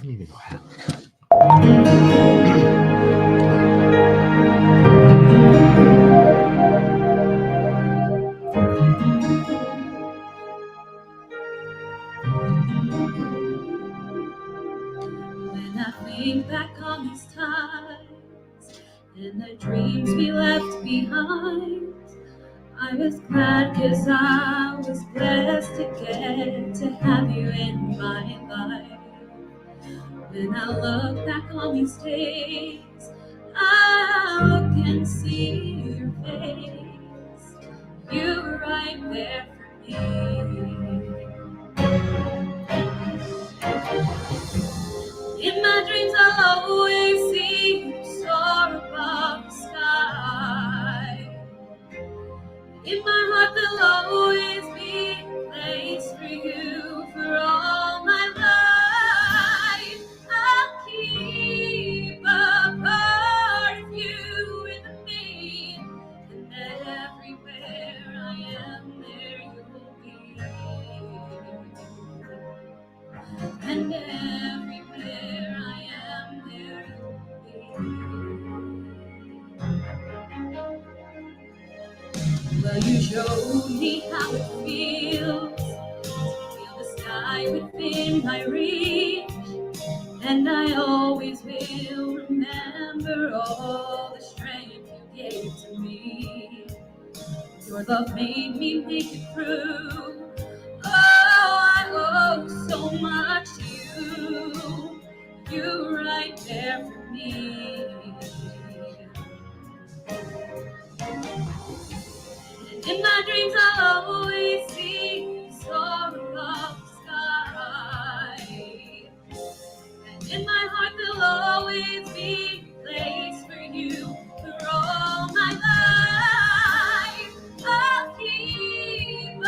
don't even know how. When I think back on these times and the dreams we left behind, I was glad 'cause I was blessed to get to have you in my life. When I look back on these days, I look and see your face. You were right there for me. In my dreams, I'll always see you soar above the sky. In my heart, there'll always be a place for you for all my life. I'll keep a part of you in me, and everywhere I am, there you'll be. And everywhere I am, there you'll be. Well, you showed me how it feels to feel the sky within my reach, and I always will remember all the strength you gave to me. Your love made me make it through. Oh, I owe so much to you. You're right there for me. In my dreams, I'll always see you soar above the sky. And in my heart, there'll always be a place for you for all my life. I'll keep a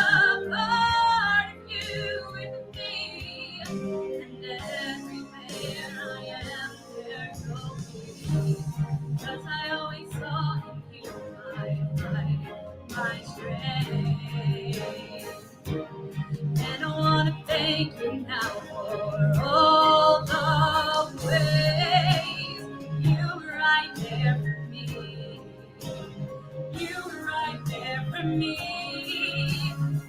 part of you with me, and everywhere I am, there you'll be. 'Cause I always saw in you my strength. And I want to thank you now for all the ways you were right there for me. You were right there for me.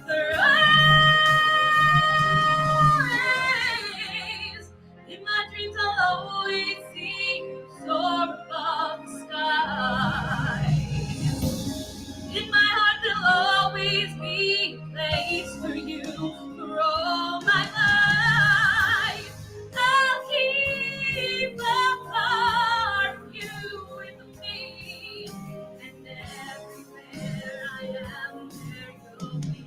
For always. In my dreams, I'll always see you soar above the sky. In my heart, there'll always be a place for you for all my life. I'll keep a part of you with me, and everywhere I am, there you'll be.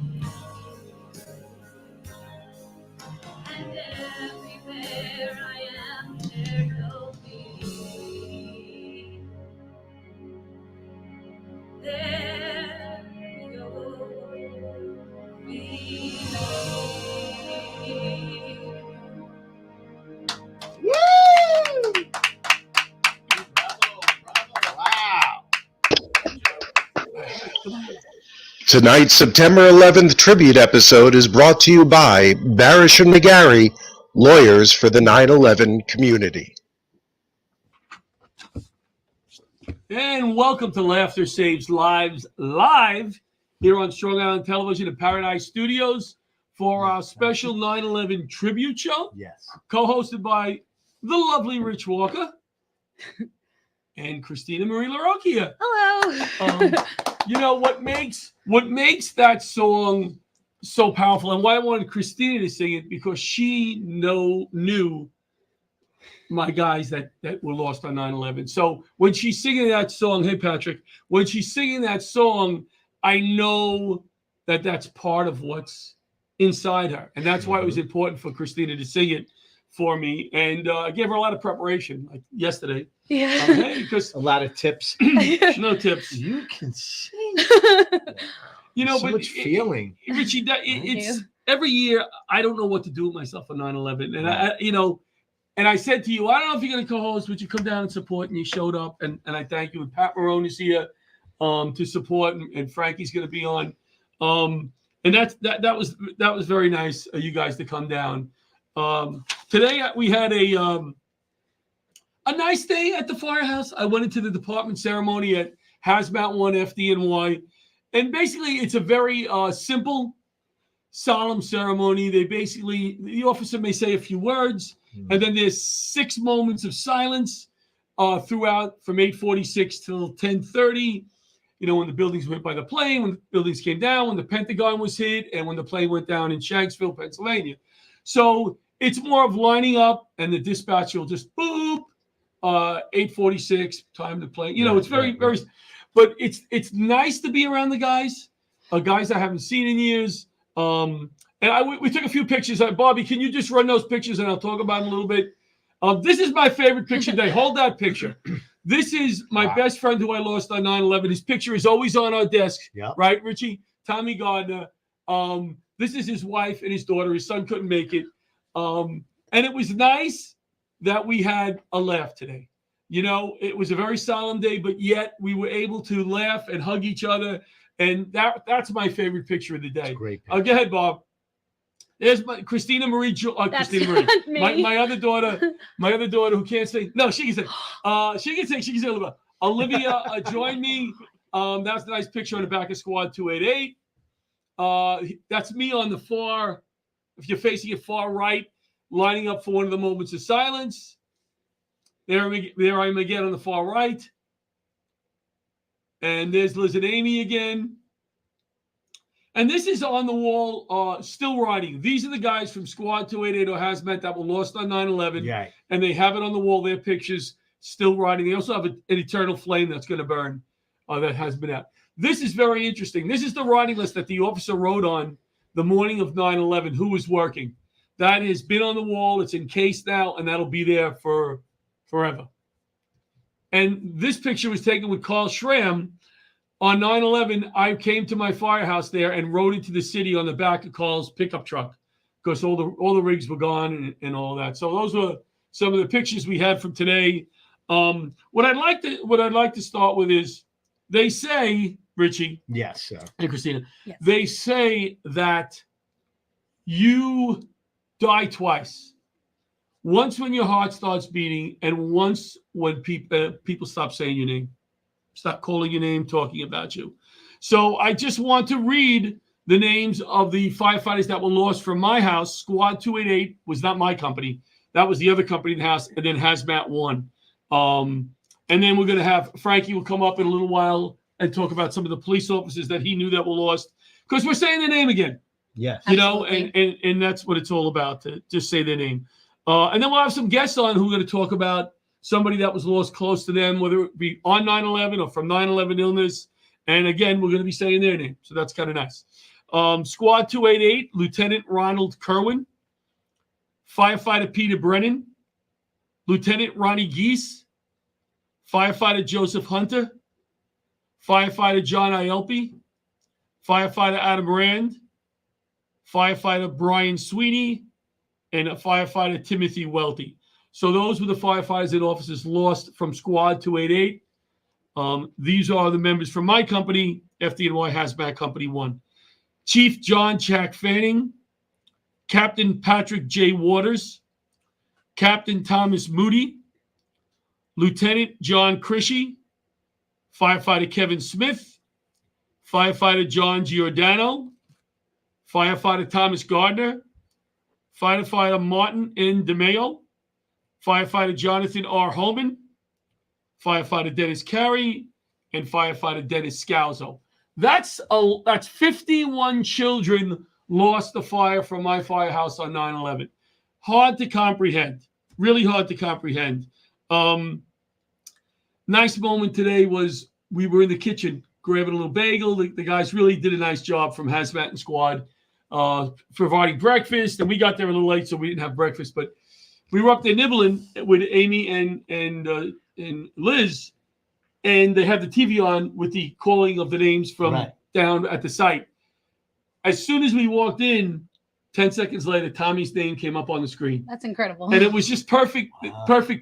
And everywhere I am, there you'll be. There you'll be. Woo! Wow. Tonight's September 11th tribute episode is brought to you by Barasch and McGarry, lawyers for the 9/11 community. And welcome to Laughter Saves Lives live here on Strong Island Television at Paradise Studios for our special 9/11 tribute show, Yes. co-hosted by the lovely Rich Walker and Christina Marie LaRocchia. Hello. You know what makes that song so powerful, and why I wanted Christina to sing it, because she knew my guys that were lost on 9/11. So when she's singing that song, hey Patrick, when she's singing that song, I know that that's part of what's inside her, and that's why it was important for Christina to sing it for me. And I gave her a lot of preparation, like yesterday. Yeah. Hey, because A lot of tips. no tips. You can sing. You know, So but much feeling. Richie, it's every year. I don't know what to do with myself for 9/11, and and I said to you, I don't know if you're going to co-host. Would you come down and support? And you showed up, and I thank you. And Pat Marone is here to support, and Frankie's going to be on. And that was very nice of you guys to come down. Today we had a nice day at the firehouse. I went into the department ceremony at Hazmat 1 FDNY, and basically it's a very simple, solemn ceremony. The officer may say a few words, and then there's 6 moments of silence throughout from 8:46 till 10:30. When the buildings went by the plane, when the buildings came down, when the Pentagon was hit, and when the plane went down in Shanksville, Pennsylvania. So it's more of lining up, and the dispatcher will just boop, 8:46, time to play. It's very, very, but it's nice to be around the guys I haven't seen in years. And we took a few pictures. Bobby, can you just run those pictures, and I'll talk about them a little bit. This is my favorite picture today. Hold that picture. This is my best friend who I lost on 9/11. His picture is always on our desk, right, Richie? Tommy Gardner. This is his wife and his daughter. His son couldn't make it. And it was nice that we had a laugh today. It was a very solemn day, but yet we were able to laugh and hug each other. And that's my favorite picture of the day. Great. Go ahead, Bob. There's Christina Marie. Christina Marie. My other daughter. My other daughter who can't say. No, she can say. She can say a little bit. Olivia joined me. That's a nice picture on the back of Squad 288. That's me on the far. If you're facing it far right, lining up for one of the moments of silence. There I am again on the far right. And there's Liz and Amy again. And this is on the wall, still riding. These are the guys from Squad 288 or Hazmat that were lost on 9/11. Yeah. And they have it on the wall, their pictures still riding. They also have an eternal flame that's going to burn that has been out. This is very interesting. This is the riding list that the officer wrote on the morning of 9/11, who was working. That has been on the wall. It's encased now, and that'll be there for forever. And this picture was taken with Carl Schramm. On 9/11, I came to my firehouse there and rode into the city on the back of Carl's pickup truck because all the rigs were gone and all that. So those were some of the pictures we had from today. What I'd like to start with is they say, Richie, Yes, sir. and Christina, Yes. they say that you die twice. Once when your heart starts beating, and once when people stop saying your name. Stop calling your name, talking about you. So I just want to read the names of the firefighters that were lost from my house. Squad 288 was not my company. That was the other company in the house, and then Hazmat 1. And then we're going to have Frankie will come up in a little while and talk about some of the police officers that he knew that were lost. Because we're saying their name again. Yes. And that's what it's all about, to just say their name. And then we'll have some guests on who are going to talk about somebody that was lost close to them, whether it be on 9/11 or from 9/11 illness. And again, we're going to be saying their name. So that's kind of nice. Squad 288, Lieutenant Ronald Kerwin, Firefighter Peter Brennan, Lieutenant Ronnie Geese, Firefighter Joseph Hunter, Firefighter John Ielpi, Firefighter Adam Rand, Firefighter Brian Sweeney, and Firefighter Timothy Welty. So those were the firefighters and officers lost from Squad 288. These are the members from my company, FDNY Hazmat Company 1. Chief John Jack Fanning, Captain Patrick J. Waters, Captain Thomas Moody, Lieutenant John Crishy, Firefighter Kevin Smith, Firefighter John Giordano, Firefighter Thomas Gardner, Firefighter Martin N. DeMeo, Firefighter Jonathan R. Holman, Firefighter Dennis Carey, and Firefighter Dennis Scalzo. That's 51 children lost to fire from my firehouse on 9/11. Hard to comprehend. Really hard to comprehend. Nice moment today was we were in the kitchen grabbing a little bagel. The guys really did a nice job from Hazmat and Squad providing breakfast. And we got there a little late, so we didn't have breakfast. But we were up there nibbling with Amy and Liz, and they had the TV on with the calling of the names from down at the site. As soon as we walked in, 10 seconds later, Tommy's name came up on the screen. That's incredible. And it was just perfect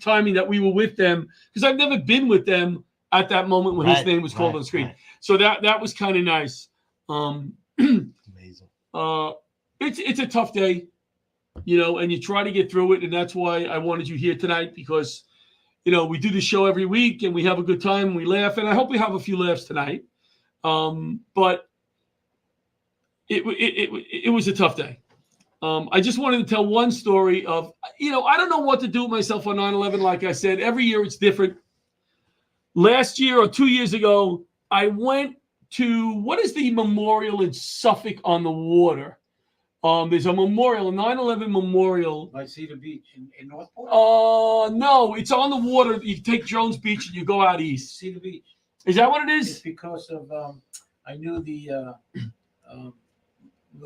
timing that we were with them, because I've never been with them at that moment when his name was called on the screen. So that was kind of nice. Amazing. It's a tough day. and you try to get through it. And that's why I wanted you here tonight, because, we do the show every week and we have a good time and we laugh. And I hope we have a few laughs tonight. But it was a tough day. I just wanted to tell one story of, I don't know what to do with myself on 9/11. Like I said, every year it's different. Last year or 2 years ago, I went to, what is the memorial in Suffolk on the water? There's a memorial, a 9/11 memorial. By Cedar Beach in Northport? No, it's on the water. You take Jones Beach and you go out east. Cedar Beach. Is that what it is? It's because of, I knew there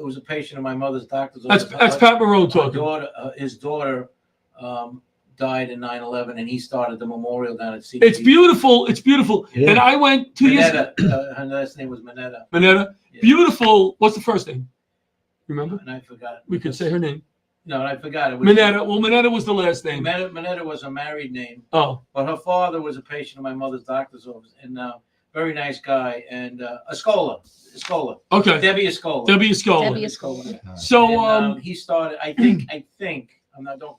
was a patient of my mother's doctor's office. That's Pat Moreau talking. His daughter died in 9/11, and he started the memorial down at Cedar It's Beach. beautiful. It's beautiful. Yeah. And I went 2 years ago. Her last name was Minetta. Minetta. Yeah. Beautiful. What's the first name? Remember? And I forgot. We could say her name. No, I forgot. It was Minetta. Well, Minetta was the last name. Minetta was a married name. Oh. But her father was a patient of my mother's doctor's office, and very nice guy, and Escola. Okay. Debbie Escola. Debbie Escola. Debbie Escola. So, And, he started. I think. I'm not. Don't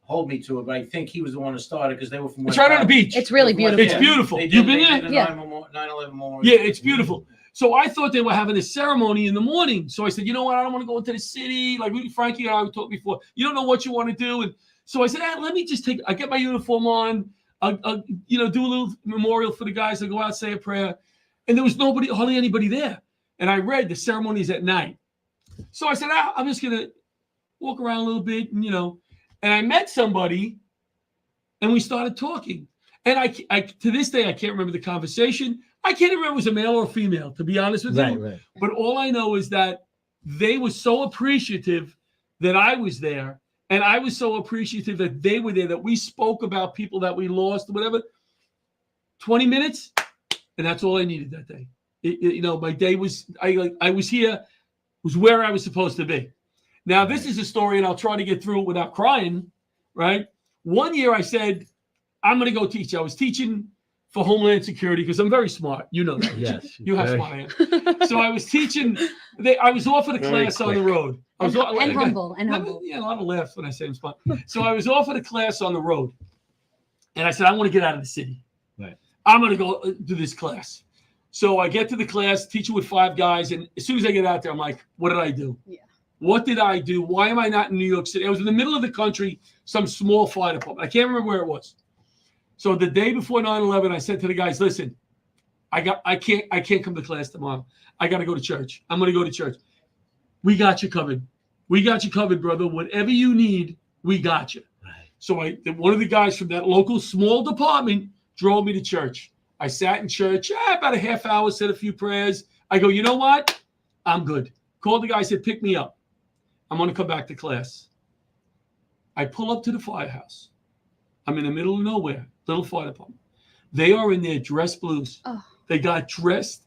hold me to it, but I think he was the one who started, because they were from. it's right on the beach. It's really beautiful. It's beautiful. They You've did, been they there? did a Yeah. 9/11 memorial. Yeah, it's beautiful. So I thought they were having a ceremony in the morning. So I said, you know what? I don't want to go into the city. Like Frankie and I talked before. You don't know what you want to do. And so I said, let me just I get my uniform on. I'll do a little memorial for the guys. I go out, say a prayer. And there was hardly anybody there. And I read the ceremonies at night. So I said, I'm just going to walk around a little bit, and I met somebody and we started talking. And I to this day, I can't remember the conversation. I can't remember if it was a male or a female, to be honest with you. Right. But all I know is that they were so appreciative that I was there. And I was so appreciative that they were there, that we spoke about people that we lost, whatever. 20 minutes, and that's all I needed that day. My day was, I was here, was where I was supposed to be. Now, this is a story, and I'll try to get through it without crying, right? One year I said, I'm going to go teach. I was teaching for Homeland Security because I'm very smart. You know that. Yes. You have smart I am. So I was teaching. I was offered a class on the road. I was humble. Yeah, a lot of laughs when I say I'm smart. So I was offered a class on the road. And I said, I want to get out of the city. Right. I'm going to go do this class. So I get to the class, teaching with 5 guys. And as soon as I get out there, I'm like, what did I do? Yeah. What did I do? Why am I not in New York City? I was in the middle of the country, some small fire department. I can't remember where it was. So the day before 9/11, I said to the guys, listen, I can't come to class tomorrow. I got to go to church. I'm going to go to church. We got you covered. We got you covered, brother. Whatever you need, we got you. Right. So one of the guys from that local small department drove me to church. I sat in church about a half hour, said a few prayers. I go, you know what? I'm good. Called the guy, said, pick me up. I'm going to come back to class. I pull up to the firehouse. I'm in the middle of nowhere, little fire department. They are in their dress blues. Oh. They got dressed.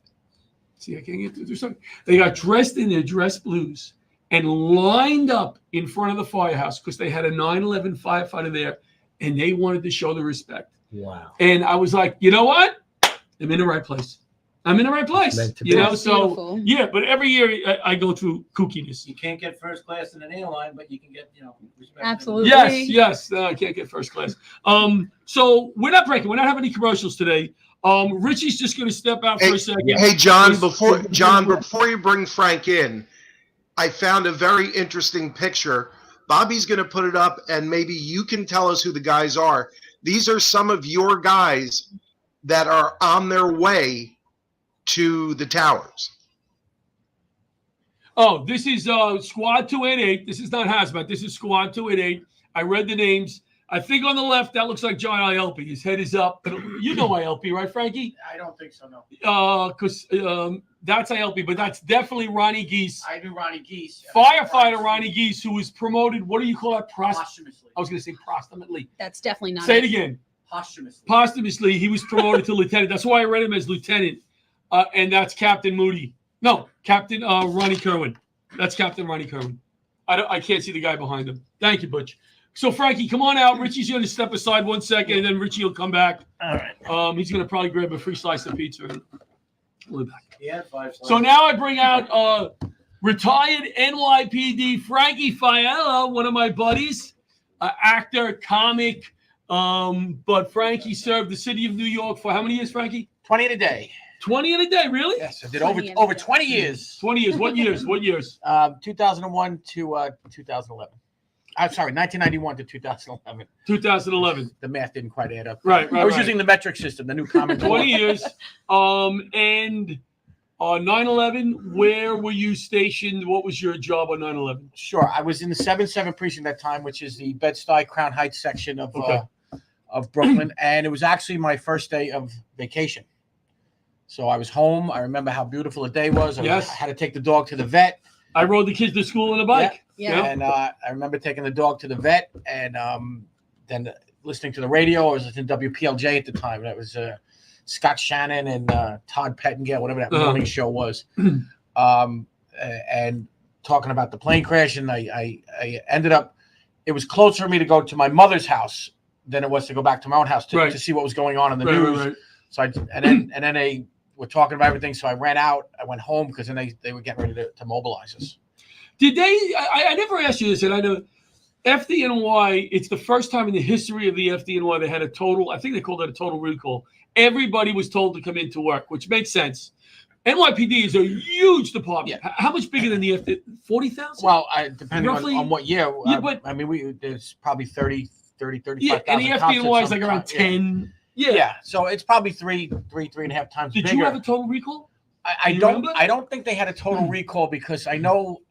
See, I can't get through something. They got dressed in their dress blues and lined up in front of the firehouse because they had a 9/11 firefighter there, and they wanted to show the respect. Wow. And I was like, you know what? I'm in the right place. I'm in the right place. Meant to You be. know, That's so beautiful. yeah. But every year I go through kookiness. You can't get first class in an airline, but you can get, respect. Absolutely. Yes. No, I can't get first class. So we're not breaking. We're not having any commercials today. Richie's just going to step out for a second. Hey, John, before you bring Frank in, I found a very interesting picture. Bobby's going to put it up, and maybe you can tell us who the guys are. These are some of your guys that are on their way to the towers. Oh, this is Squad 288. This is not Hazmat. This is Squad 288. I read the names. I think on the left, that looks like John ILP. His head is up. You know ILP, right, Frankie? I don't think so, no. Because that's ILP, but that's definitely Ronnie Geese. I do Ronnie Geese. Firefighter Ronnie Geese, who was promoted, what do you call it? Posthumously. I was going to say posthumously. That's definitely not. Say it again. Posthumously. Posthumously, he was promoted to lieutenant. That's why I read him as lieutenant. And that's Captain Moody. No, Captain Ronnie Kerwin. That's Captain Ronnie Kerwin. I can't see the guy behind him. Thank you, Butch. So, Frankie, come on out. Richie's going to step aside 1 second, and then Richie will come back. All right. He's going to probably grab a free slice of pizza. And we'll be back. He had 5 slices. So now I bring out Retired NYPD Frankie Fiala, one of my buddies, actor, comic. But Frankie served the city of New York for how many years, Frankie? 20 in a day. 20 in a day, really? Yes, I did 20 over 20 years. 20 years. What years? What years? 2001 to 2011. I'm sorry, 1991 to 2011. 2011. The math didn't quite add up. Right. I was using the metric system, the new common 20 years. And on 9/11, where were you stationed? What was your job on 9/11? Sure, I was in the 7-7 precinct at that time, which is the Bed-Stuy Crown Heights section of Brooklyn, and it was actually my first day of vacation. So I was home. I remember how beautiful the day was. I had to take the dog to the vet. I rode the kids to school on a bike. Yeah. And I remember taking the dog to the vet, and then listening to the radio. I was listening to WPLJ at the time. That was Scott Shannon and Todd Pettingale, whatever that morning show was, and talking about the plane crash. And I ended up, it was closer for me to go to my mother's house than it was to go back to my own house to see what was going on in the news. Right. So and then they were talking about everything. So I ran out. I went home because then they were getting ready to mobilize us. Did they? I never asked you this, and I know FDNY. It's the first time in the history of the FDNY they had a total. I think they called it a total recall. Everybody was told to come into work, which makes sense. NYPD is a huge department. Yeah. How much bigger than the FD? 40,000? Well, depending Roughly? on what year. Yeah, but I mean, there's probably 35,000. Yeah, and the FDNY is like around 10. Yeah. So it's probably three and a half times Did bigger. you have a total recall? I don't think they had a total recall because I know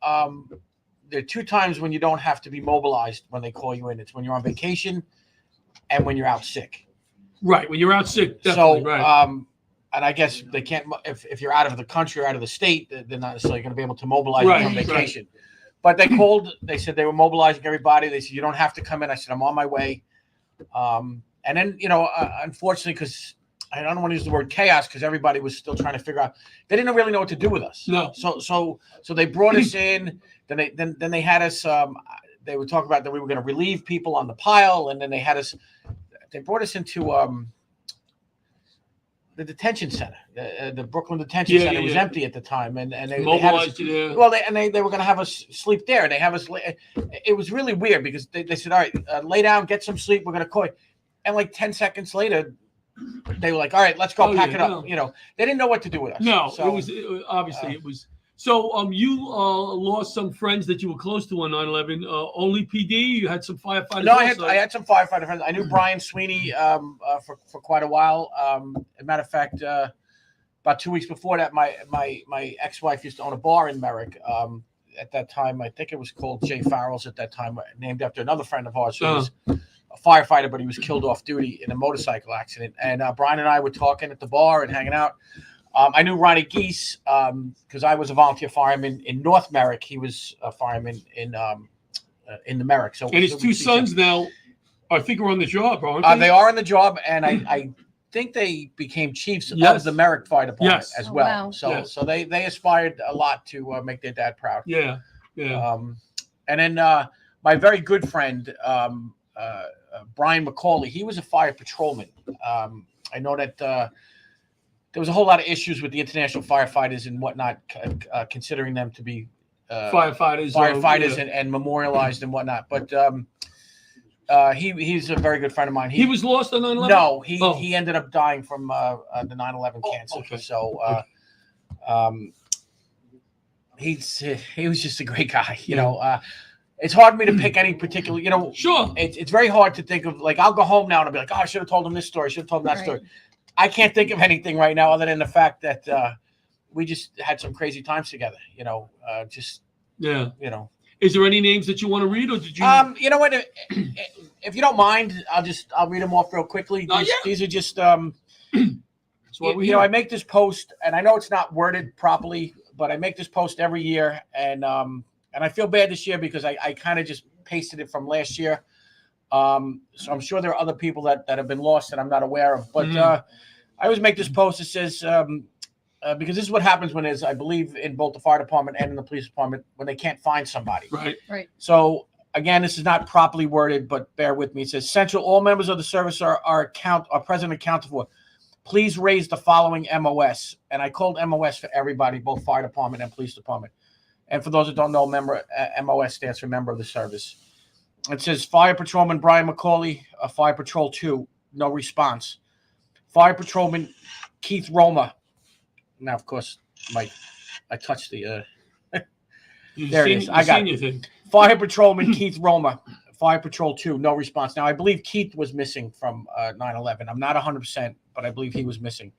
there are 2 times when you don't have to be mobilized when they call you in. It's when you're on vacation and when you're out sick. Right, when you're out sick, definitely. So, right. and I guess they can't if you're out of the country or out of the state, they're not necessarily going to be able to mobilize you on vacation. But they called. They said they were mobilizing everybody. They said you don't have to come in. I said I'm on my way. And then unfortunately, because I don't want to use the word chaos, because everybody was still trying to figure out. They didn't really know what to do with us. No. So they brought us in. Then they had us. They would talk about that we were going to relieve people on the pile, and then they had us. They brought us into the detention center. The Brooklyn detention center was empty at the time, and they mobilized you there. Well, they were going to have us sleep there, and they have us. It was really weird because they said, "All right, lay down, get some sleep. We're going to call you." And like 10 seconds later, they were like, "All right, let's go, pack it up." No. They didn't know what to do with us. No, so, obviously it was. So you lost some friends that you were close to on 9/11. Only PD? You had some firefighters? No, also? I had some firefighter friends. I knew Brian Sweeney for quite a while. As a matter of fact, about 2 weeks before that, my ex-wife used to own a bar in Merrick. At that time, I think it was called Jay Farrell's at that time, named after another friend of ours who was a firefighter, but he was killed off duty in a motorcycle accident. And Brian and I were talking at the bar and hanging out. I knew Ronnie Geese because I was a volunteer fireman in North Merrick. He was a fireman in the Merrick. So, and his 2 sons now, I think, are on the job, aren't they? They are on the job, and I think they became chiefs of the Merrick Fire Department as well. Wow. So they aspired a lot to make their dad proud. Yeah. And then my very good friend Brian McCauley, he was a fire patrolman. I know that. There was a whole lot of issues with the international firefighters and whatnot, considering them to be firefighters and memorialized and whatnot. But he's a very good friend of mine. He was lost on 9/11? No, he ended up dying from the 9/11 cancer. Okay. So he was just a great guy. You know, it's hard for me to pick any particular. Sure. It's very hard to think of. Like, I'll go home now and I'll be like, I should have told him this story. I should have told him that story. I can't think of anything right now other than the fact that we just had some crazy times together. Is there any names that you want to read, or did you? You know what? If you don't mind, I'll read them off real quickly. These are just. I make this post, and I know it's not worded properly, but I make this post every year, and I feel bad this year because I kind of just pasted it from last year. So I'm sure there are other people that have been lost that I'm not aware of. But I always make this post that says, because this is what happens when I believe in both the fire department and in the police department, when they can't find somebody. Right. So again, this is not properly worded, but bear with me. It says, Central, all members of the service are present and accounted for. Please raise the following MOS. And I called MOS for everybody, both fire department and police department. And for those that don't know, MOS stands for Member of the Service. It says Fire Patrolman Brian McCauley, Fire Patrol 2, no response. Fire Patrolman Keith Roma. Now, of course, I touched the. There it is. I got it. Fire Patrolman Keith Roma, Fire Patrol 2, no response. Now, I believe Keith was missing from 9/11. I'm not 100%, but I believe he was missing.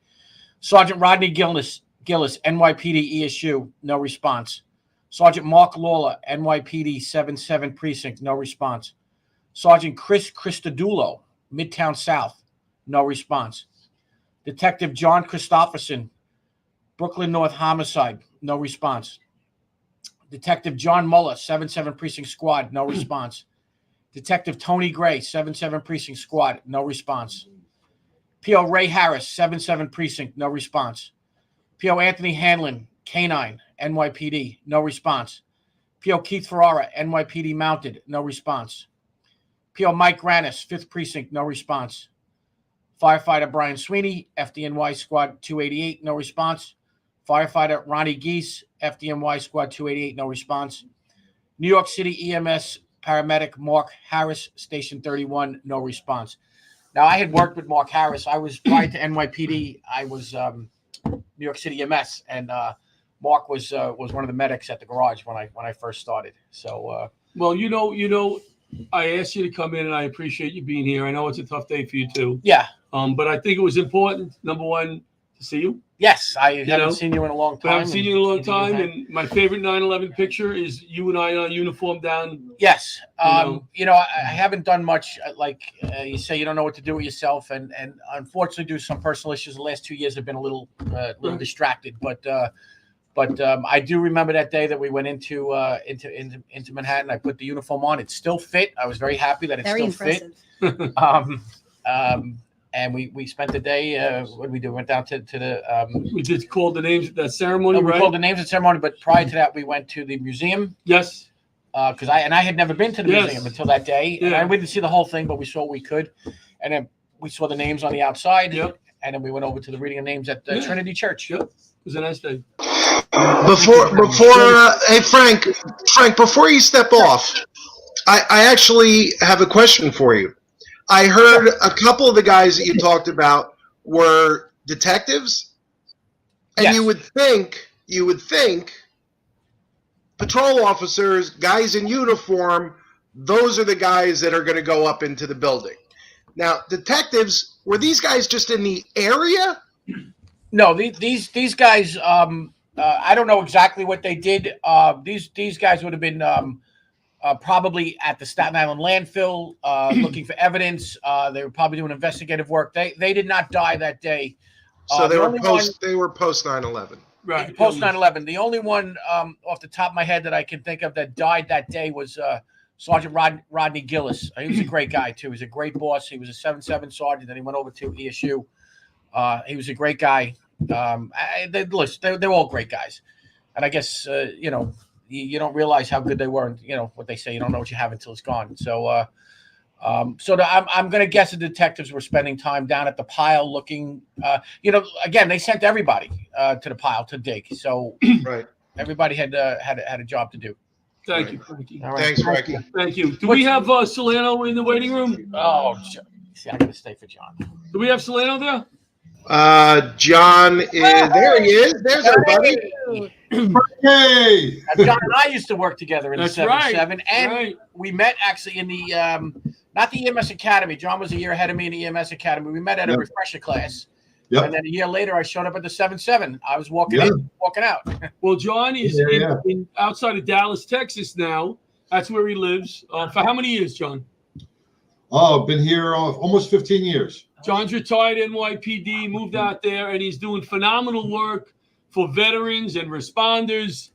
Sergeant Rodney Gillis, NYPD ESU, no response. Sergeant Mark Lawler, NYPD 77 Precinct, no response. Sergeant Chris Christodulo, Midtown South, no response. Detective John Christopherson, Brooklyn North Homicide, no response. Detective John Muller, 77 Precinct Squad, no response. Detective Tony Gray, 77 Precinct Squad, no response. P.O. Ray Harris, 77 Precinct, no response. P.O. Anthony Hanlon, K9, NYPD, no response. P.O. Keith Ferrara, NYPD Mounted, no response. P.O. Mike Granis, 5th Precinct, no response. Firefighter Brian Sweeney, FDNY Squad 288, no response. Firefighter Ronnie Geese, FDNY Squad 288, no response. New York City EMS paramedic Mark Harris, Station 31, no response. Now, I had worked with Mark Harris. I was prior to NYPD. I was New York City EMS, and Mark was one of the medics at the garage when I first started. So, well, you know, I asked you to come in, and I appreciate you being here. I know it's a tough day for you too. Yeah. But I think it was important, number one, to see you. Yes, I haven't seen you in a long time. I haven't seen you in a long time, and my favorite 9/11 picture is you and I on uniform down. Yes. I haven't done much. Like you say, you don't know what to do with yourself, and unfortunately, due to some personal issues, the last 2 years have been a little distracted. But I do remember that day that we went into Manhattan. I put the uniform on. It still fit. I was very happy that it Very still impressive. fit. And we spent the day. What did we do? We went down to the. We did call the names at that ceremony, we right? called the names at the ceremony, but prior to that, we went to the museum. Yes. Because I had never been to the museum until that day. Yeah. And we didn't see the whole thing, but we saw what we could. And then we saw the names on the outside. Yep. And then we went over to the reading of names at Trinity Church. Yep. It was a nice day. Before hey Frank, before you step off, I actually have a question for you. I heard a couple of the guys that you talked about were detectives, and Yes. you would think patrol officers, guys in uniform, those are the guys that are going to go up into the building. Now, detectives, were these guys just in the area? No, these guys. I don't know exactly what they did. These guys would have been probably at the Staten Island landfill looking for evidence. They were probably doing investigative work. They did not die that day. So they were post 9/11. Right. Post 9/11. The only one off the top of my head that I can think of that died that day was Sergeant Rodney Gillis. He was a great guy too. He was a great boss. He was a 7/7 sergeant. Then he went over to ESU. He was a great guy. They're all great guys. And I guess you don't realize how good they were. And, what they say, you don't know what you have until it's gone. So, I'm going to guess the detectives were spending time down at the pile looking. Again, they sent everybody to the pile to dig. So, Right. Everybody had a job to do. Thank you, Frankie. All right. Thanks, Frankie. Thank you. Do we have Solano in the waiting room? Oh, see, I got to stay for John. Do we have Solano there? John is there. He is. There's our buddy. Hey, John and I used to work together in That's the 7/7, and right. we met actually in the not the EMS Academy. John was a year ahead of me in the EMS Academy. We met at a refresher class, and then a year later, I showed up at the 7/7. I was walking in, walking out. Well, John is in outside of Dallas, Texas now. That's where he lives. For how many years, John? oh, been here almost 15 years. John's retired NYPD, moved out there, and he's doing phenomenal work for veterans and responders.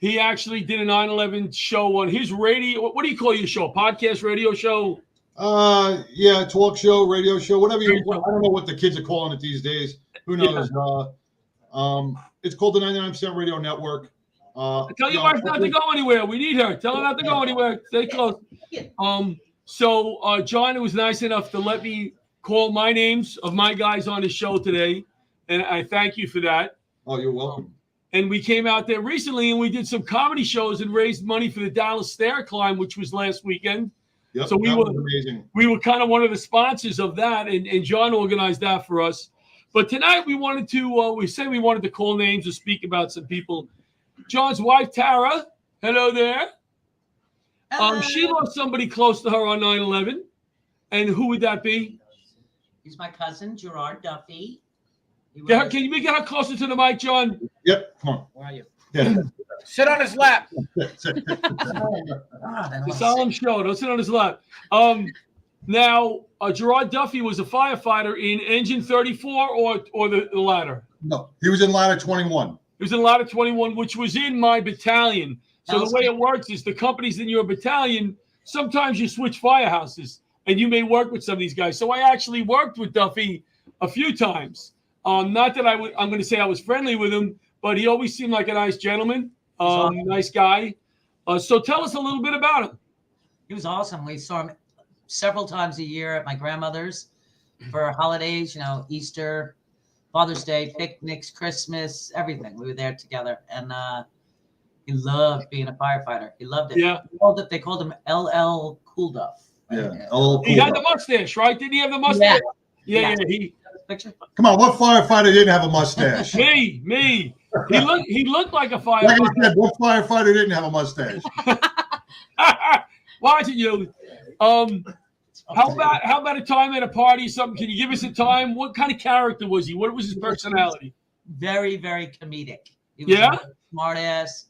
He actually did a 9/11 show on his radio. What do you call your show? Podcast, radio show? Yeah, talk show, radio show, whatever you want. I don't know what the kids are calling it these days. Who knows? Yeah. It's called the 99% Radio Network. Tell your wife not to go anywhere. We need her. Tell her not to go anywhere. Stay close. So John was nice enough to let me call my names of my guys on his show today, and I thank you for that. Oh, you're welcome. And we came out there recently and we did some comedy shows and raised money for the Dallas Stair Climb, which was last weekend. Yep, So that was amazing. We were kind of one of the sponsors of that, and John organized that for us. But tonight we wanted to, we said we wanted to call names or speak about some people. John's wife, Tara, hello there. She lost somebody close to her on 9/11. And who would that be? He's my cousin, Gerard Duffy. Can you get her closer to the mic, John? Yep, come on. Where are you? Yeah. Sit on his lap. It's a solemn show. Don't sit on his lap. Now, Gerard Duffy was a firefighter in Engine 34 or the ladder? No, he was in ladder 21. He was in ladder 21, which was in my battalion. So the way it works is the companies in your battalion, sometimes you switch firehouses and you may work with some of these guys. So I actually worked with Duffy a few times. Not that I'm going to say I was friendly with him, but he always seemed like a nice gentleman, nice guy. So tell us a little bit about him. He was awesome. We saw him several times a year at my grandmother's for holidays, Easter, Father's Day, picnics, Christmas, everything. We were there together. And he loved being a firefighter. He loved it. Yeah. They called him LL Cool Duff. Yeah. He had the mustache, right? Didn't he have the mustache? Yeah. Picture? Come on, what firefighter didn't have a mustache? Me. He looked like a firefighter. Like I said, what firefighter didn't have a mustache? Watching you. How about a time at a party or something? Can you give us a time? What kind of character was he? What was his personality? Very, very comedic. He was a smart ass.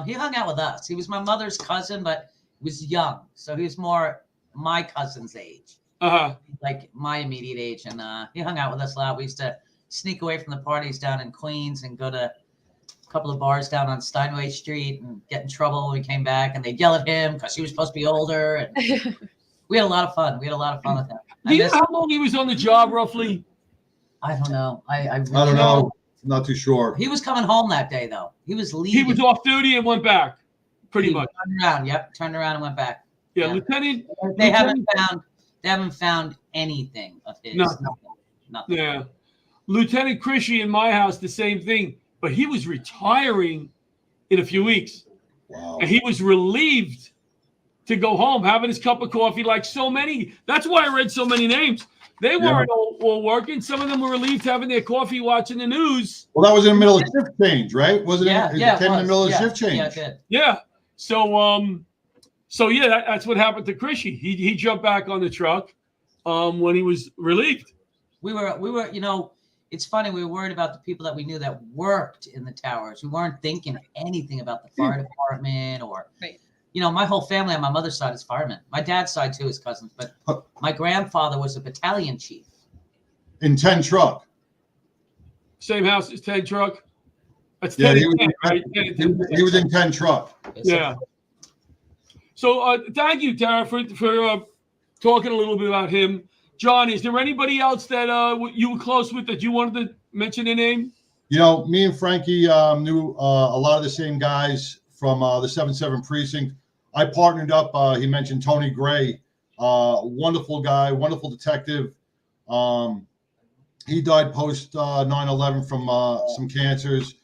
He hung out with us. He was my mother's cousin, but he was young. So he was more my cousin's age. Like my immediate age. And he hung out with us a lot. We used to sneak away from the parties down in Queens and go to a couple of bars down on Steinway Street and get in trouble when we came back. And they'd yell at him because he was supposed to be older. And we had a lot of fun. We had a lot of fun with him. Do you know how long he was on the job, roughly? I don't know. I don't know. I'm not too sure. He was coming home that day, though. He was leaving. He was off duty and went back, pretty much. Turned around. Yep. Turned around and went back. Yeah. Lieutenant. They haven't found anything of his. Nothing. Yeah. Lieutenant Krishy in my house, the same thing. But he was retiring in a few weeks. Wow. And he was relieved to go home, having his cup of coffee like so many. That's why I read so many names. They weren't all working. Some of them were relieved having their coffee, watching the news. Well, that was in the middle of shift change, right? Wasn't it? Yeah, it came in the middle of shift change. Yeah, it did. Yeah. So that's what happened to Krishy. He jumped back on the truck when he was relieved. We were, it's funny. We were worried about the people that we knew that worked in the towers. We weren't thinking anything about the fire department or, my whole family on my mother's side is firemen. My dad's side too is cousins, but my grandfather was a battalion chief. In 10 truck. Same house as 10 truck. That's 10 he was in 10 truck. Yeah. So thank you, Tara, for talking a little bit about him. John, is there anybody else that you were close with that you wanted to mention a name? Me and Frankie knew a lot of the same guys from the 7-7 precinct. I partnered up. He mentioned Tony Gray, wonderful guy, wonderful detective. He died post 9/11 from some cancers.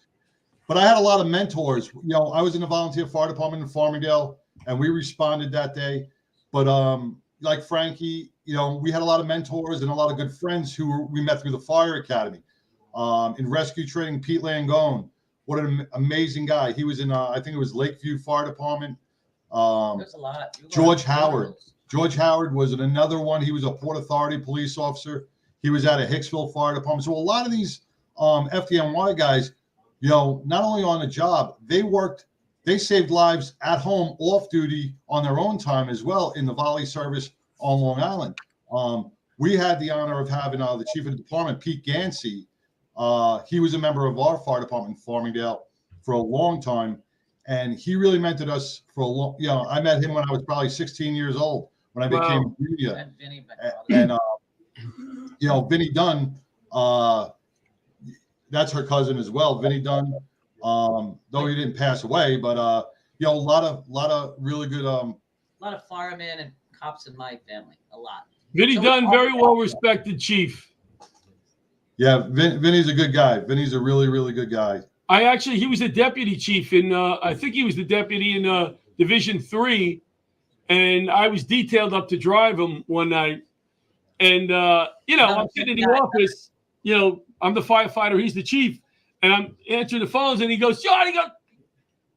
But I had a lot of mentors. I was in the volunteer fire department in Farmingdale, and we responded that day. But like Frankie, we had a lot of mentors and a lot of good friends who we met through the fire academy. In rescue training, Pete Langone, what an amazing guy. He was in, I think it was Lakeview Fire Department. There's a lot. George Howard. George Howard was another one. He was a Port Authority police officer. He was at a Hicksville Fire Department. So a lot of these FDNY guys, not only on the job, they saved lives at home, off duty, on their own time as well in the volley service on Long Island. We had the honor of having the chief of the department, Pete Gansey. He was a member of our fire department in Farmingdale for a long time. And he really mentored us for a long, I met him when I was probably 16 years old when I became a junior. And Vinnie Dunn, that's her cousin as well, Vinnie Dunn. Though he didn't pass away, but a lot of really good a lot of firemen and cops in my family, a lot. Vinnie Dunn, very well respected chief. Yeah, Vinny's a good guy. Vinny's a really, really good guy. He was a deputy chief in, I think he was the deputy in Division 3, and I was detailed up to drive him one night. And, I'm sitting in the office, I'm the firefighter, he's the chief, and I'm answering the phones, and he goes, Johnny,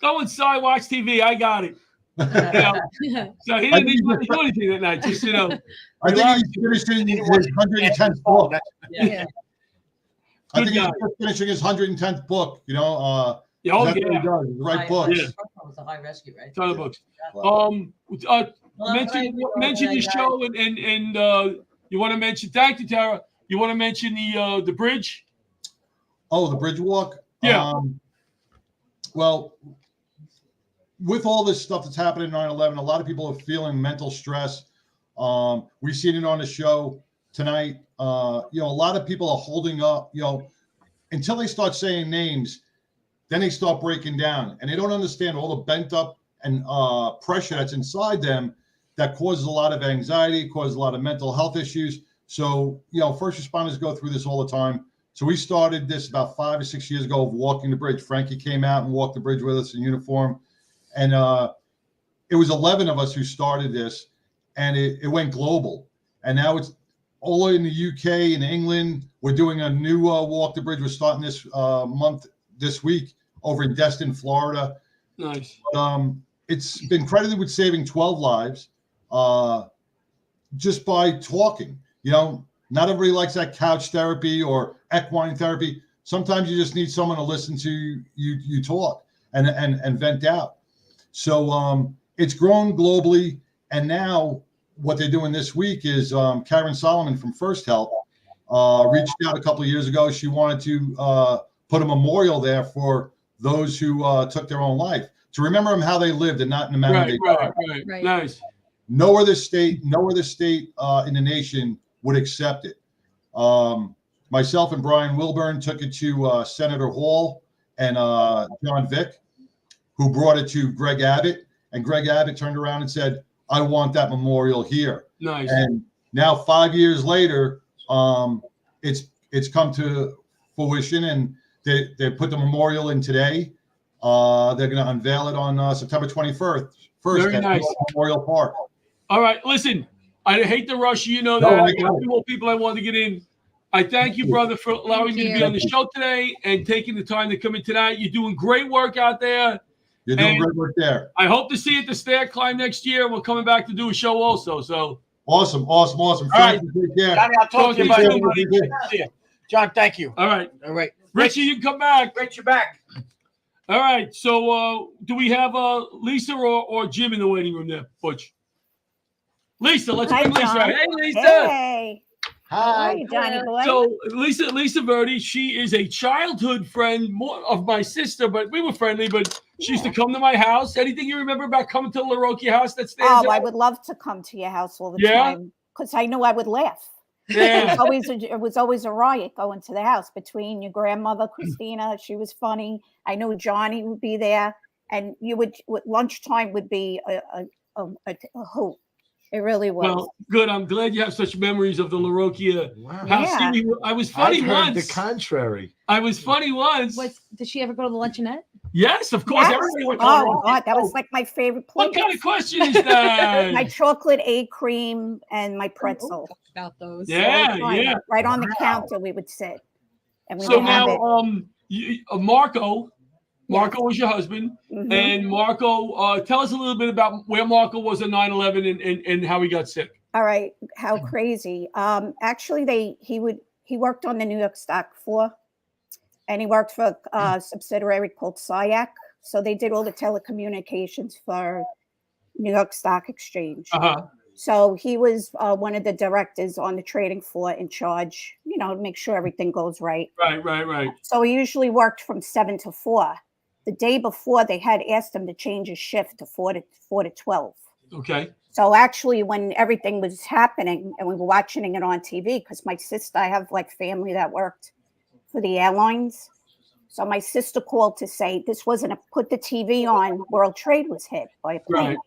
go inside, watch TV, I got it. So he didn't even do anything that night, just, I think he's finishing his 110th book. Yeah. I think he's just finishing his 110th book, What he does, the right book. Yeah. Was a high rescue, right? Ton of books. Mention your show and you want to mention, thank you, Tara. You want to mention the bridge? Oh, the bridge walk? Yeah. Well, with all this stuff that's happening in 9/11, a lot of people are feeling mental stress. We've seen it on the show tonight. A lot of people are holding up, until they start saying names, then they start breaking down, and they don't understand all the bent up and pressure that's inside them that causes a lot of anxiety, causes a lot of mental health issues. So, first responders go through this all the time. So we started this about 5 or 6 years ago of walking the bridge. Frankie came out and walked the bridge with us in uniform. And it was 11 of us who started this, and it went global. And now it's all in the UK and England. We're doing a new walk the bridge. We're starting this week over in Destin, Florida. Nice. It's been credited with saving 12 lives just by talking. Not everybody likes that couch therapy or equine therapy. Sometimes you just need someone to listen to you talk and vent out. So it's grown globally. And now what they're doing this week is Karen Solomon from First Help reached out a couple of years ago. She wanted to put a memorial there for those who took their own life, to remember them how they lived and not in the manner they died. Right. Nice. No other state in the nation would accept it. Myself and Brian Wilburn took it to Senator Hall and John Vick, who brought it to Greg Abbott, and Greg Abbott turned around and said, I want that memorial here. Nice. And now 5 years later, it's come to fruition, and they put the memorial in today. They're going to unveil it on September 21st. Very nice. Memorial Park. All right, listen, I hate to rush you. That. I got more people I want to get in. I thank you, brother, for allowing me to be on the show today and taking the time to come in tonight. You're doing great work out there. You're doing great work there. I hope to see you at the Stair Climb next year. We're coming back to do a show also. So awesome. All right. Johnny, I'll talk to you about it. John, thank you. All right. Richie, you can come back. Rich, you're back. All right. So do we have Lisa or Jim in the waiting room there, Butch? Lisa, let's bring Lisa. Hey, Lisa. Hey. Hi, Johnny boy. So Lisa Verdi, she is a childhood friend of my sister, but we were friendly. But she used to come to my house. Anything you remember about coming to the LaRocchia house that stands out? I would love to come to your house all the time because I knew I would laugh. Yeah. It was always a riot going to the house between your grandmother, Christina. She was funny. I knew Johnny would be there, and lunchtime would be a hoot. It really was. Well, good. I'm glad you have such memories of the LaRocchia house. Yeah. See, I was funny once. The contrary. I was funny once. Did she ever go to the luncheonette? Yes, of course. Yes. Everybody went to Oh, God, that was like my favorite place. What kind of question is that? My chocolate egg cream and my pretzel. About those. Yeah. Right on the counter we would sit. And we So would have now, Marco was your husband. Mhm. And Marco, tell us a little bit about where Marco was in 9/11 and how he got sick. All right, how crazy. Actually, he worked on the New York Stock floor, and he worked for a subsidiary called SIAC. So they did all the telecommunications for New York Stock Exchange. Uh-huh. So he was one of the directors on the trading floor in charge, to make sure everything goes right. Right. So he usually worked from 7 to 4. The day before, they had asked him to change his shift to 4 to 12. Okay. So actually, when everything was happening and we were watching it on TV, because I have family that worked for the airlines. So my sister called to say this wasn't put the TV on. World Trade was hit by a plane. Right.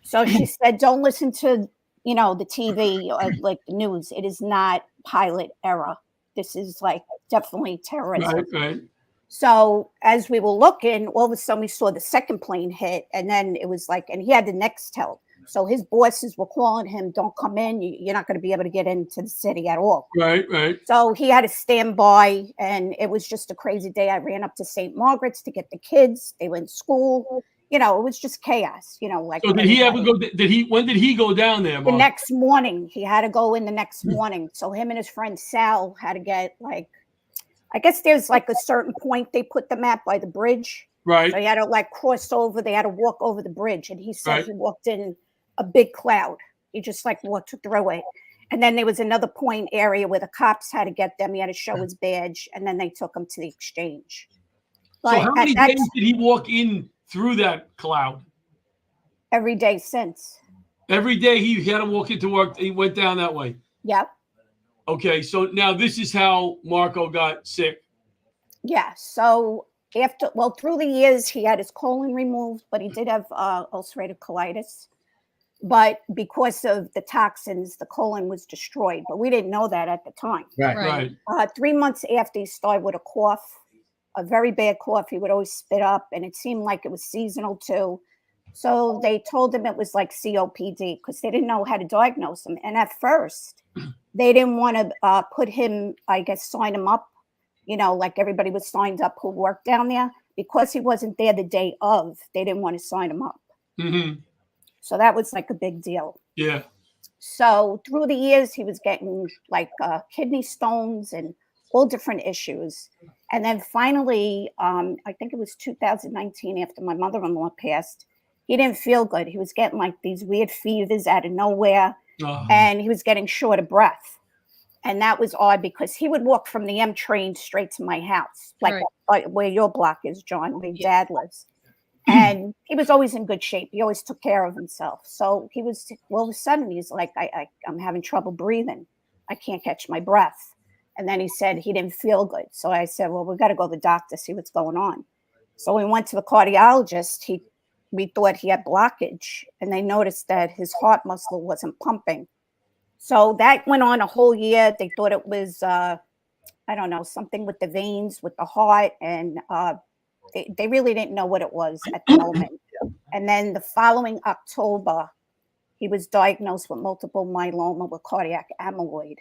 So she said, don't listen to, the TV or the news. It is not pilot error. This is definitely terrorism. Right. So as we were looking, all of a sudden we saw the second plane hit, and then it was like, and he had the Nextel. So his bosses were calling him, "Don't come in. You're not going to be able to get into the city at all." Right, right. So he had to stand by, and it was just a crazy day. I ran up to St. Margaret's to get the kids. They were in school. You know, it was just chaos. You know, like. So did he ever go? When did he go down there, Mark? The next morning, he had to go in the next morning. So him and his friend Sal had to get like, I guess there's like a certain point they put them at by the bridge. Right. So he had to like cross over. They had to walk over the bridge, and he said Right. he walked in a big cloud. He just like walked through it. And then there was another point area where the cops had to get them. He had to show his badge, and then they took him to the exchange. So how many days did he walk in through that cloud? Every day since. Every day he had to walk into work. He went down that way. Yep. Okay, so now this is how Marco got sick. Yeah. So through the years, he had his colon removed, but he did have ulcerative colitis. But because of the toxins, the colon was destroyed. But we didn't know that at the time. Right. 3 months after, he started with a cough, a very bad cough. He would always spit up, and it seemed like it was seasonal too. So they told him it was like COPD because they didn't know how to diagnose him. And at first, they didn't want to put him, I guess, sign him up, you know, like everybody was signed up who worked down there. Because he wasn't there the day of, they didn't want to sign him up. Mm-hmm. So that was like a big deal. Yeah. So through the years, he was getting like kidney stones and all different issues. And then finally, I think it was 2019 after my mother-in-law passed, he didn't feel good. He was getting like these weird fevers out of nowhere, and he was getting short of breath. And that was odd because he would walk from the M train straight to my house, like where your block is, John, where your dad lives. And he was always in good shape. He always took care of himself. So he was, all of a sudden, he's like, I'm having trouble breathing. I can't catch my breath. And then he said he didn't feel good. So I said, well, we got to go to the doctor, see what's going on. So we went to the cardiologist. We thought he had blockage, and they noticed that his heart muscle wasn't pumping. So that went on a whole year. They thought it was, I don't know, something with the veins, with the heart, and they really didn't know what it was at the moment. And then the following October, he was diagnosed with multiple myeloma with cardiac amyloid.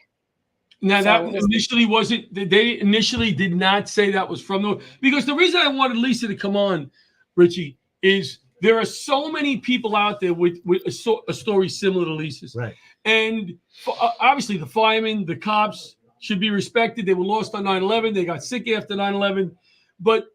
Now that initially wasn't. They initially did not say that was from the, because the reason I wanted Lisa to come on, Richie, is there are so many people out there with a story similar to Lisa's. Right. And obviously the firemen, the cops should be respected. They were lost on 9/11. They got sick after 9/11. But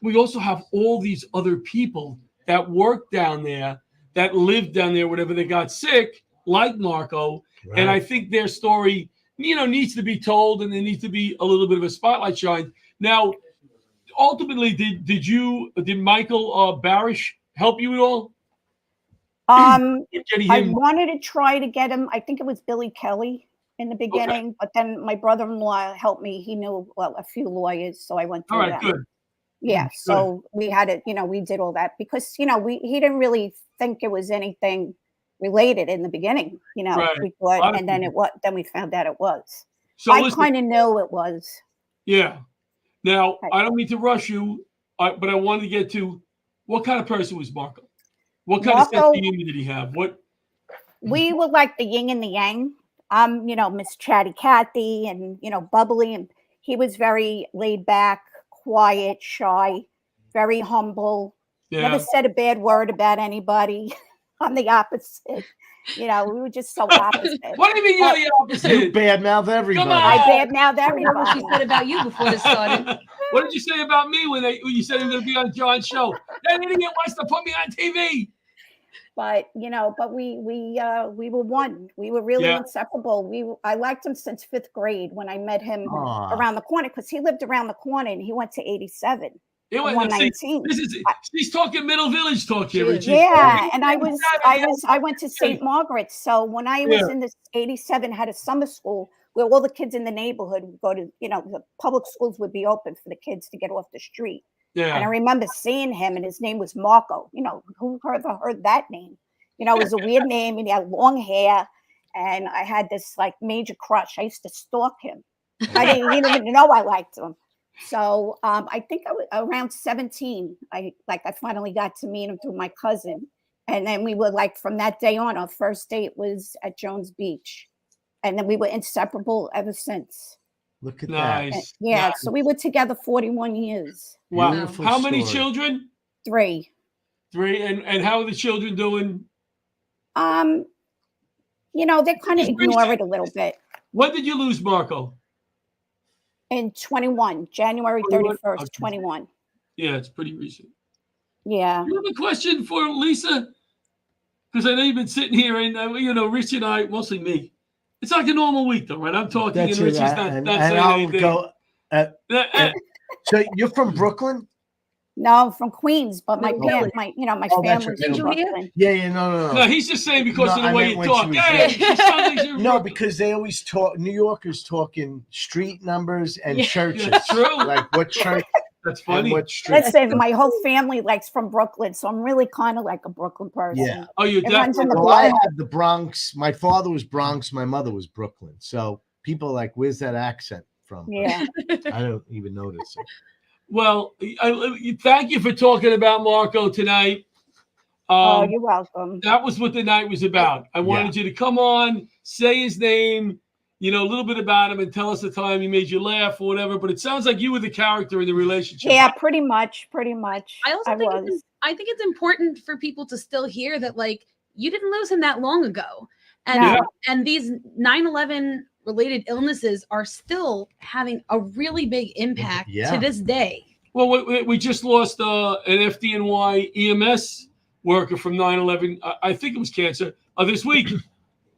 we also have all these other people that work down there, that live down there, whatever, they got sick, like Marco. Right. And I think their story, needs to be told, and there needs to be a little bit of a spotlight shined. Now, ultimately, did Michael Barasch help you at all? I wanted to try to get him. I think it was Billy Kelly in the beginning, but then my brother-in-law helped me. He knew a few lawyers, so I went through that. Good. Yeah, good. So we had it. We did all that because he didn't really think it was anything related in the beginning. Right. We thought, and then then we found out it was. So I kind of knew it was. Yeah. Now I don't mean to rush you, but I wanted to get to what kind of person was Marco. What kind of sense of humor did he have? We were like the yin and the yang. Miss Chatty Cathy and, bubbly. And he was very laid back, quiet, shy, very humble. Yeah. Never said a bad word about anybody. I'm the opposite. We were just so opposite. What do you mean you're the opposite? You badmouth everybody. I badmouth everybody. What she said about you before this started. What did you say about me when you said you were going to be on John's show? That idiot wants to put me on TV. But we were one. We were really inseparable. I liked him since 5th grade when I met him around the corner, because he lived around the corner and he went to 87. 119. She's talking Middle Village talk here, Richie. Yeah, and I went to St. Margaret's. So when I was in this 87, had a summer school where all the kids in the neighborhood would go to, the public schools would be open for the kids to get off the street. Yeah. And I remember seeing him, and his name was Marco. Who ever heard that name? It was a weird name, and he had long hair. And I had this like major crush. I used to stalk him. He didn't even know I liked him. So I think I was around 17. I finally got to meet him through my cousin. And then we were like, from that day on, our first date was at Jones Beach. And then we were inseparable ever since. Look at Nice. that. Yeah. Nice. So we were together 41 years. Wow. Beautiful How many story. children? 3. 3. And how are the children doing? You know, they kind of Just ignore recent. it a little bit. When did you lose Marco? In 21, January 21? 31st, Okay. 21. Yeah, it's pretty recent. Yeah. You have a question for Lisa? Because I know you've been sitting here, and Rich and I, mostly me. It's like a normal week, though, right? I'm talking, That's and Rich it. is not And saying I'll anything. go. So you're from Brooklyn? No, I'm from Queens, but my Middle family's Oh, that's family's right. from Did you hear? Brooklyn. Yeah, no. No, he's just saying because No, of the I way meant you when talk. she was Hey, there. she sounds like you're No, because they always talk. New Yorkers talking street numbers and Yeah. churches. That's true. Like what church That's and funny. what street. Listen, my whole family likes from Brooklyn, so I'm really kind of like a Brooklyn person. Yeah. Oh, you're It runs in definitely. the Well, I blood. had the Bronx. My father was Bronx. My mother was Brooklyn. So people are like, where's that accent from? Yeah. I don't even notice it. Well, thank you for talking about Marco tonight. Oh, you're welcome. That was what the night was about. I wanted you to come on, say his name, a little bit about him, and tell us the time he made you laugh or whatever. But it sounds like you were the character in the relationship. Yeah, pretty much. I also think it's important for people to still hear that, like, you didn't lose him that long ago, and No. and these 9/11 related illnesses are still having a really big impact Yeah. to this day. Well, we just lost an FDNY EMS worker from 9/11. I think it was cancer this week.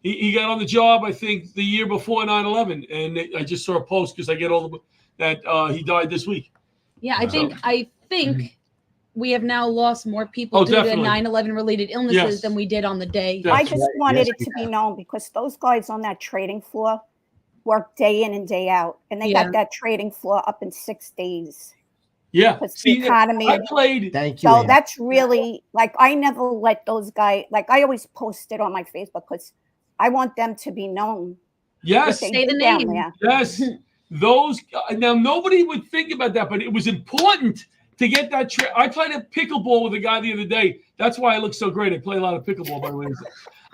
He got on the job, I think, the year before 9/11, and I just saw a post because I get all that he died this week. Yeah, I think we have now lost more people Oh, due to definitely. 9/11 related illnesses Yes. than we did on the day. That's I just right. wanted Yes, it to be known because those guys on that trading floor work day in and day out, and they Yeah. got that trading floor up in 6 days. Yeah. Because the See, economy. I played. Thank you. So Ann. that's really like I never let those guys like I always post it on my Facebook because I want them to be known. Yes. What they Say the did down name. there. Yes, those now nobody would think about that, but it was important to get that. I played a pickleball with a guy the other day. That's why I look so great. I play a lot of pickleball, by the way.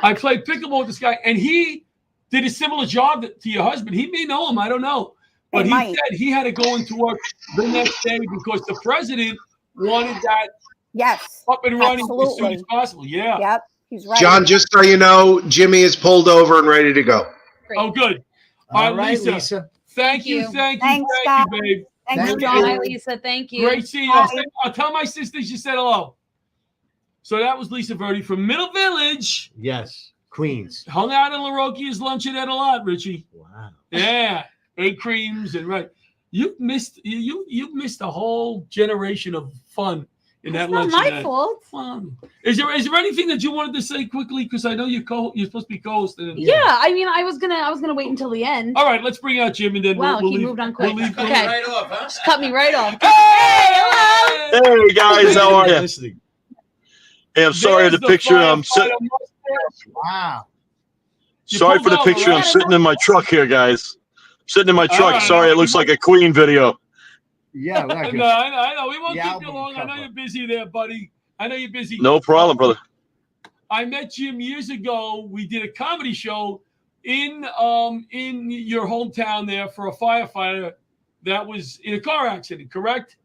I played pickleball with this guy, and he did a similar job to your husband. He may know him, I don't know, but They he might. said he had to go into work the next day because the president wanted that Yes. up and running as soon as Absolutely. possible. Yeah. Yep. He's right. John, just so you know, Jimmy is pulled over and ready to go. Great. Oh, good. All right, Lisa. Thank you, you. thank Thanks, you, guys. babe. Thanks, Thank John. you. Hi, Lisa. Thank you. Great seeing you. I'll tell my sister she said hello. So that was Lisa Verdi from Middle Village. Yes, Queens. Hung out in LaRocchia's luncheonette a lot, Richie. Wow. Yeah, egg creams and right. You've missed a whole generation of fun in that It's not my luncheonette. fault. Fun. Is there anything that you wanted to say quickly? Because I know you're supposed to be co-hosting. Yeah, I mean, I was gonna wait until the end. All right, let's bring out Jim and then Wow, we'll he leave. moved on quick. We'll leave. Okay. Right off, huh? Just cut me right off. Hey, Hey guys, how are you? Listening. Hey, I'm sorry There's the picture. I'm firefighter sitting. mustache. Wow. You Sorry pulled for the over, picture. right? I'm sitting in my truck here, guys. Sitting in my truck. right. Sorry, it looks like a Queen video. Yeah, like No, I know. We won't The keep you album long. I know cover. you're busy there, buddy. I know you're busy. No problem, brother. I met Jim years ago. We did a comedy show in your hometown there for a firefighter that was in a car accident, correct?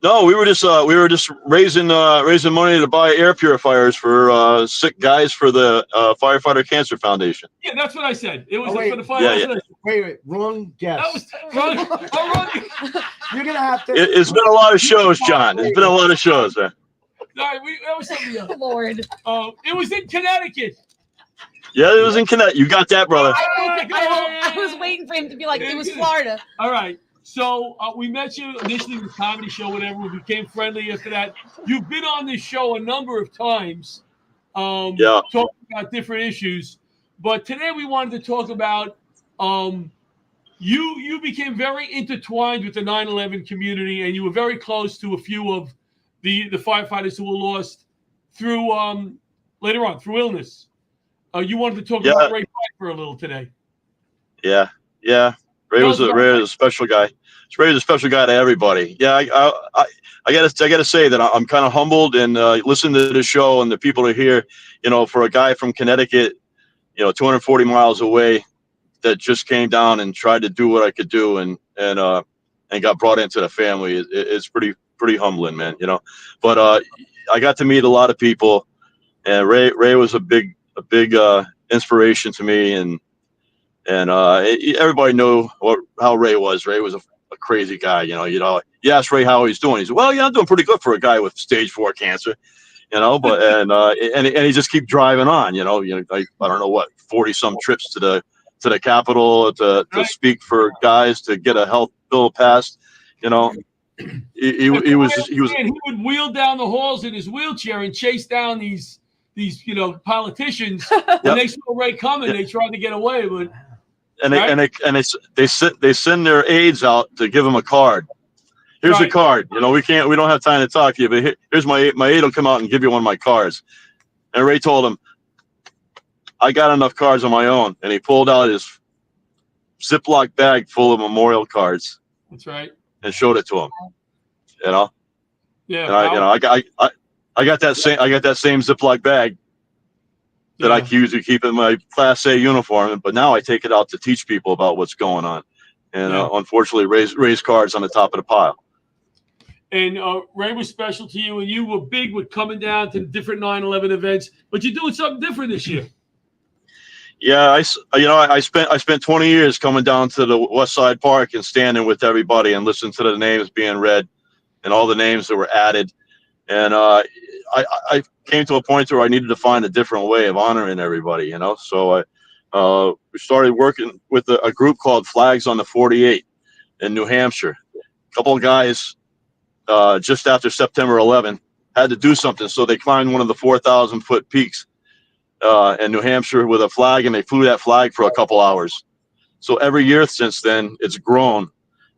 No, we were just raising money to buy air purifiers for sick guys for the Firefighter Cancer Foundation. Yeah, that's what I said. It was Oh, wait. for the firefighter. Yeah. Wait, wrong guess. That was wrong. You're gonna have to. It's been a lot of shows, John. It's been a lot of shows, man. Sorry, that was something else. Lord. It was in Connecticut. Yeah, it was in Connecticut. You got that, brother. I was waiting for him to be like, it was Florida. All right. So we met you initially with a comedy show, whatever. We became friendly after that. You've been on this show a number of times, talking about different issues. But today we wanted to talk about you became very intertwined with the 9/11 community, and you were very close to a few of the firefighters who were lost through later on through illness. You wanted to talk about Ray Pike for a little today. Yeah. Ray was a special guy. Ray was a special guy to everybody. Yeah, I gotta say that I'm kind of humbled and listening to the show and the people that are here. You know, for a guy from Connecticut, 240 miles away, that just came down and tried to do what I could do and got brought into the family. It's pretty humbling, man. But I got to meet a lot of people, and Ray was a big inspiration to me, and everybody knew how Ray was. Ray was a crazy guy. You ask Ray how he's doing. He said, "Well, yeah, I'm doing pretty good for a guy with stage 4 cancer." But and he just keep driving on. I don't know what 40 some trips to the Capitol to speak for guys to get a health bill passed. He was. He would wheel down the halls in his wheelchair and chase down these politicians. When they saw Ray coming, they tried to get away, but. They send their aides out to give him a card. Here's a card. We don't have time to talk to you, but here's my aide will come out and give you one of my cards. And Ray told him, I got enough cards on my own. And he pulled out his Ziploc bag full of memorial cards. That's right. And showed it to him. Yeah. And I got that same Ziploc bag that I usually keep in my Class A uniform, but now I take it out to teach people about what's going on. And unfortunately, raise cards on the top of the pile. And Ray was special to you, and you were big with coming down to the different 9/11 events, but you're doing something different this year. Yeah, I spent 20 years coming down to the West Side Park and standing with everybody and listening to the names being read and all the names that were added. And I came to a point where I needed to find a different way of honoring everybody, So we started working with a group called Flags on the 48 in New Hampshire. A couple of guys just after September 11 had to do something, so they climbed one of the 4,000-foot peaks in New Hampshire with a flag, and they flew that flag for a couple hours. So every year since then, it's grown,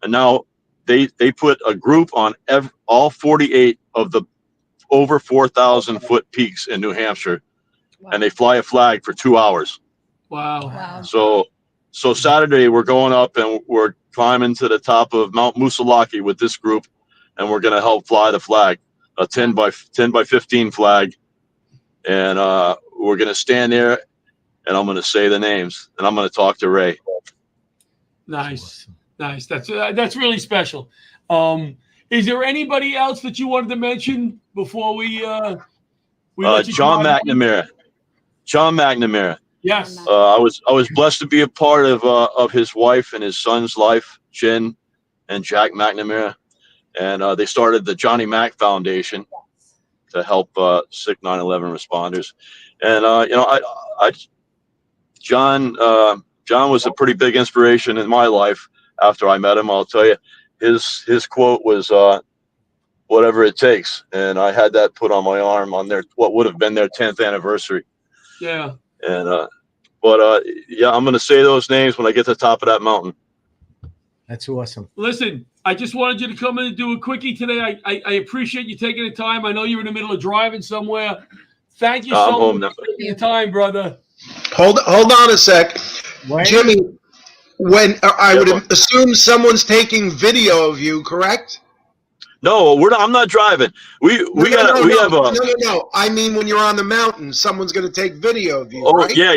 and now they put a group on all 48 of the over 4,000-foot peaks in New Hampshire, and they fly a flag for 2 hours. Wow. So Saturday we're going up and we're climbing to the top of Mount Musalaki with this group, and we're going to help fly the flag, a 10 by 15 flag, and we're going to stand there, and I'm going to say the names, and I'm going to talk to Ray. Nice. That's really special. Is there anybody else that you wanted to mention before we let you John McNamara. John McNamara. Yes. I was blessed to be a part of his wife and his son's life, Jen and Jack McNamara, and they started the Johnny Mac Foundation to help sick 9/11 responders. And John was a pretty big inspiration in my life. After I met him, I'll tell you, his quote was whatever it takes, and I had that put on my arm on what would have been their 10th anniversary. Yeah. And I'm going to say those names when I get to the top of that mountain. That's awesome. Listen, I just wanted you to come in and do a quickie today. I appreciate you taking the time. I know you're in the middle of driving somewhere. Thank you so much for taking the time, brother. Hold on a sec. Jimmy, when I would assume someone's taking video of you, correct? No, I'm not driving. No. I mean, when you're on the mountain, someone's going to take video of you. Oh, right? yeah.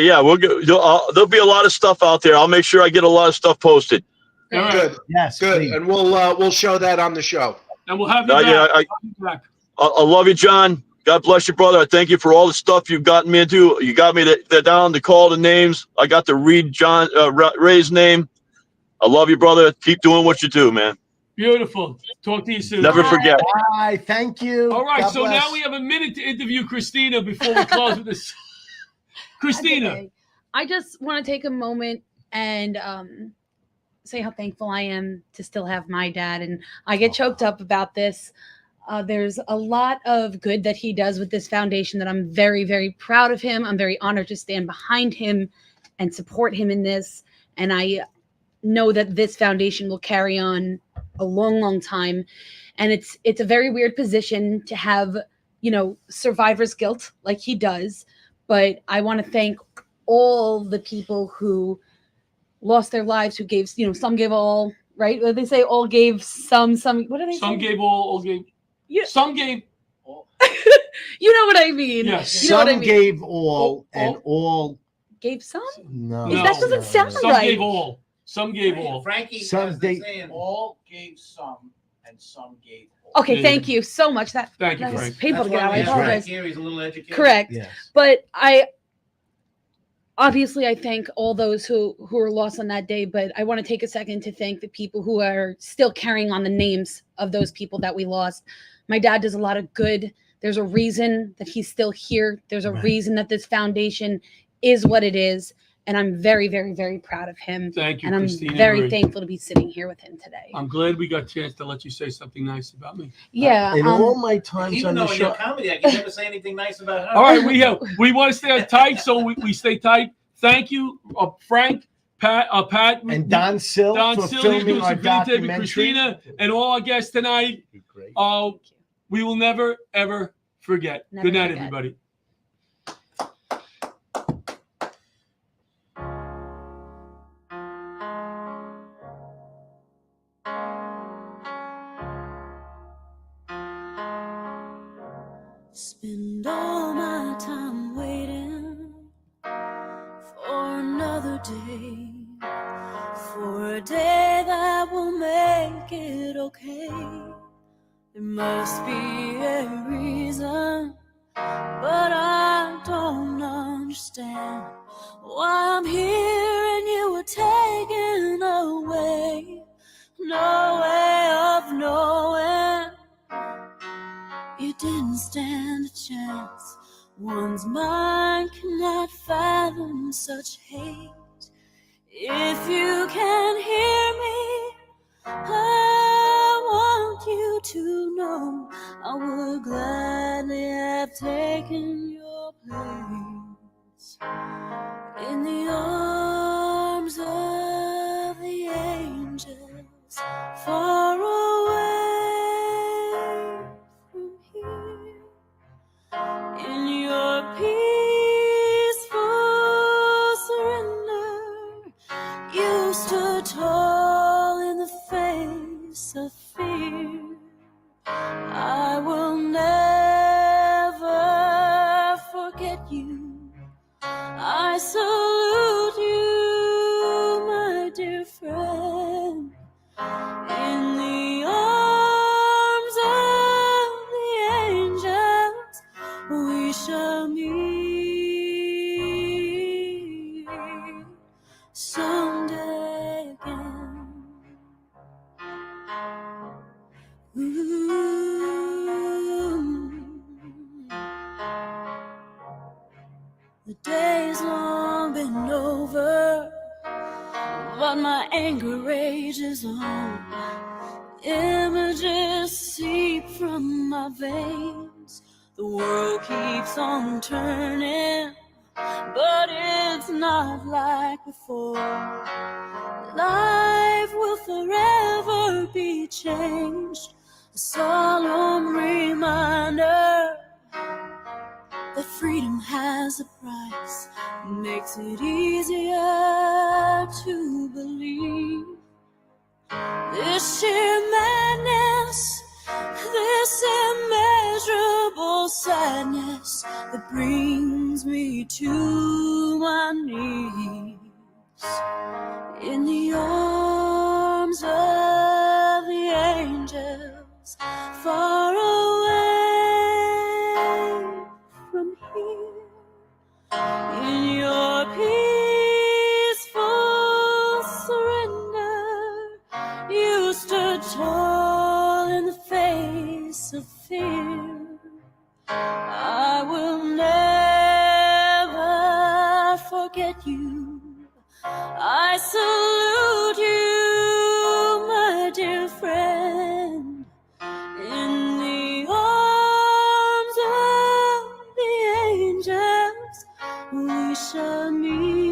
There'll be a lot of stuff out there. I'll make sure I get a lot of stuff posted. Good. Yes. Good. Please. And we'll show that on the show. And we'll have you back. I love you, John. God bless you, brother. I thank you for all the stuff you've gotten me into. You got me down to call the names. I got to read Ray's name. I love you, brother. Keep doing what you do, man. Beautiful. Talk to you soon. Never forget. Bye. Thank you. All right. God so bless. now we have a minute to interview Christina before we close with this. Christina. Okay. I just want to take a moment and say how thankful I am to still have my dad. And I get choked up about this. There's a lot of good that he does with this foundation that I'm very, very proud of him. I'm very honored to stand behind him and support him in this. And I know that this foundation will carry on a long, long time. And it's a very weird position to have, survivor's guilt like he does. But I want to thank all the people who lost their lives, who gave, some gave all, right? What do they say? All gave some, what do they say? Some gave all gave, some gave. You know what I mean? Yes. You know what I Some mean? gave all, and all Gave some? no. That doesn't sound Some right. gave all. Some gave all. Frankie Some has the they- saying, all gave some and some gave all. Okay, Yeah, thank you so much. Thank you, That was Frank. painful to get out. I we have Frank apologize. Here, he's a little educated. Correct. Yes. But obviously I thank all those who were lost on that day, but I want to take a second to thank the people who are still carrying on the names of those people that we lost. My dad does a lot of good. There's a reason that he's still here. There's a reason that this foundation is what it is. And I'm very, very, very proud of him. Thank you, and I'm Christina very Marie. thankful to be sitting here with him today. I'm glad we got a chance to let you say something nice about me. Yeah. In all my times Even on though the in your show, comedy act, you never say anything nice about her. All right, we want to stay tight, so we stay tight. Thank you, Frank, Pat, and Don Sill for Silly filming doing our some videotape, documentary. Christina, and all our guests tonight. Great. We will never ever forget. Never Good night, forget. everybody. Spend all my time waiting for another day, for a day that will make it okay. There must be a reason, but I don't understand why I'm here and you were taken away. No way of knowing. You didn't stand a chance. One's mind cannot fathom such hate. If you can hear me, I want you to know I would gladly have taken your place in the arms of the angels, far away from here. In your peaceful surrender, you stood tall in the face of fear. I will never forget you. I salute you, my dear friend. In the arms of the angels, we shall meet someday again. Ooh. The day's long been over, but my anger rages on. Images seep from my veins. The world keeps on turning, but it's not like before. Life will forever be changed. A solemn reminder that freedom has a price. Makes it easier to believe. This sheer madness, this immeasurable sadness that brings me to my knees in the arms of the angels, far away from here. In your peaceful surrender, you stood tall in the face of fear. I will never forget you. I salute you, my dear friend. In the arms of the angels, we shall meet